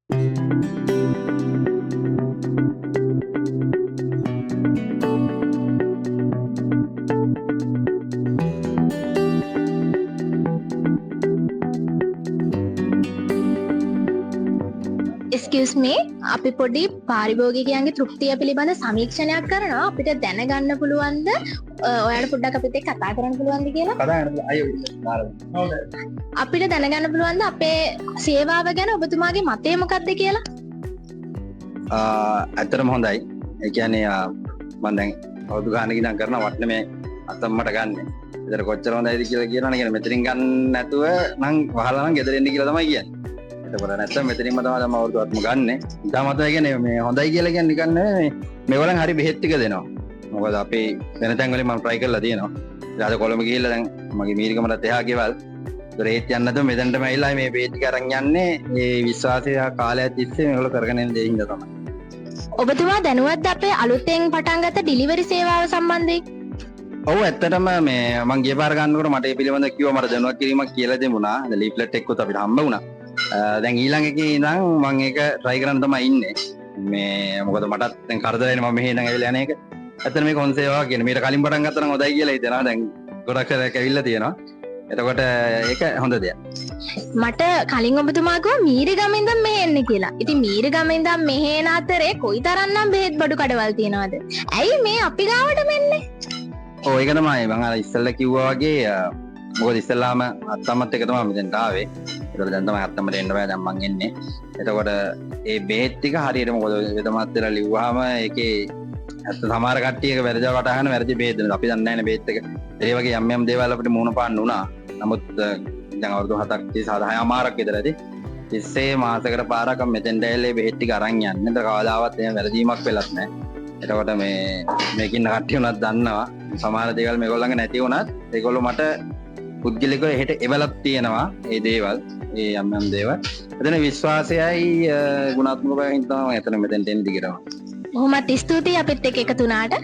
Excuse me, අපි පොඩි පාරිභෝගිකයන්ගේ තෘප්තිය පිළිබඳ සමීක්ෂණයක් කරනවා. අපිට දැනගන්න පුළුවන්ද ඔයාලට පොඩ්ඩක් අපිත් එක්ක කතා කරන්න පුළුවන්ද කියලා? කතා කරන්න අයියෝ. අපිට දැනගන්න පුළුවන්ද අපේ සේවාව ගැන ඔබතුමාගේ මතය මොකක්ද කියලා? ඇත්තටම හොඳයි. ඒ කියන්නේ මම දැන් අවුරුදු ගානක ඉඳන් කරන වටනේ මේ අතම්මට ගන්න. ඒතර කොච්චර හොඳයිද කියලා කියනවනේ. කියන්නේ මෙතනින් ගන්න නැතුව නම් වහලා නම් ගෙදර එන්න කියලා තමයි කියන්නේ. එතකොට නැත්තම් මෙතනින්ම තමයි මම අවුරුදු 7ම ගන්නෙ. ඉතාලම තමයි කියන්නේ මේ හොඳයි කියලා කියන්නේ නිකන් නෙමෙයි. මේගොල්ලන් හරි බෙහෙත් ටික දෙනවා. මොකද අපි වෙන තැන් වලින් මම try කරලා තියෙනවා. ඊට අද කොළඹ ගිහිල්ලා දැන් මගේ මීරිකමටත් එහා ගෙවල්. ඒතර ඒත් යන්න නැතුව මෙතනටම ඇවිල්ලා මේ බෙහෙත් ටික අරන් යන්නේ. මේ විශ්වාසය කාලයක් තිස්සේ මේගොල්ලෝ කරගෙන යන දේ හින්දා තමයි. ඔබතුමා දැනුවත්ද අපේ අලුතෙන් පටන් ගත්ත ඩිලිවරි සේවාව සම්බන්ධයෙන්? ඔව් ඇත්තටම මේ මම ගිය පාර ගන්නකොට මට ඒ පිළිබඳව කිව්වා මට දැනුවත් කිරීමක් කියලා දෙමුණා. දැන් ලීෆ්ලට් එකකුත් අපිට හම්බ වුණා. දැන් ඊළඟ එකේ ඉඳන් මම ඒක try කරන්න තමයි ඉන්නේ. මේ මොකද මටත් දැන් කරදරයිනේ මම මෙහෙ ඉඳන් ඇවිල්ලා යන එක. ඇත්තට මේක හොඳ සේවාවක් කියන්නේ. මීට කලින් පටන් ගත්තා නම් හොඳයි කියලා හිතනවා. දැන් ගොඩක් සැරයක් ඇවිල්ලා තියෙනවා. එතකොට ඒක හොඳ දෙයක්. මට කලින් ඔබතුමා කිව්වා මීරිගම ඉඳන් මෙහෙ එන්න කියලා. ඉතින් මීරිගම ඉඳන් මෙහෙ එන අතරේ කොයිතරම්නම් බෙහෙත් බඩු කඩවල් තියෙනවද? ඇයි මේ අපි ගාවට මෙන්නේ? ඔව් ඒක තමයි මම අර ඉස්සෙල්ලා කිව්වා වගේ මොකද ඉස්සෙල්ලාම අත්තම්මත් එක තමයි මෙතෙන්ට ආවේ. ඒතකොට දැන් තමයි අත්තම්මට එන්න බෑ දැන් මං එන්නේ. එතකොට ඒ බෙහෙත් ටික හරියට මොකද වෙදමත් වෙලා ලිව්වහම ඒකේ ඇත්ත සමහර කට්ටියක වැරදි වටහන වැරදි බෙහෙත් දෙනවා. අපි දන්නේ නැහැ නේ බෙහෙත් එක. ඒ වගේ යම් යම් දේවල් අපිට මුණ පාන්න වුණා. නමුත් දැන් අවුරුදු 7ක් 6 අමාරක් විතර ඇති. ඉස්සේ මාසයකට පාරක් මෙතෙන්ට ඇවිල්ලා මේ බෙහෙත් ටික අරන් යන්නේ. ඒතර කවදාවත් එහෙම වැරදීමක් වෙලත් නැහැ. එතකොට මේකින් කට්ටිය උනත් දන්නවා. සමහර දේවල් මේගොල්ලන්ගේ නැති වුණත් ඒගොල්ලෝ මට පුද්ගලිකව හෙට එවලක් තියෙනවා ඒ දේවල් ඒ යම් යම් දේවල්. එතන විශ්වාසයයි ගුණාත්මක බවින් තමයි එතන මෙතෙන්ට එන්න දිගටම. බොහොමත් ස්තුතියි අපිත් එක්ක එකතු වුණාට.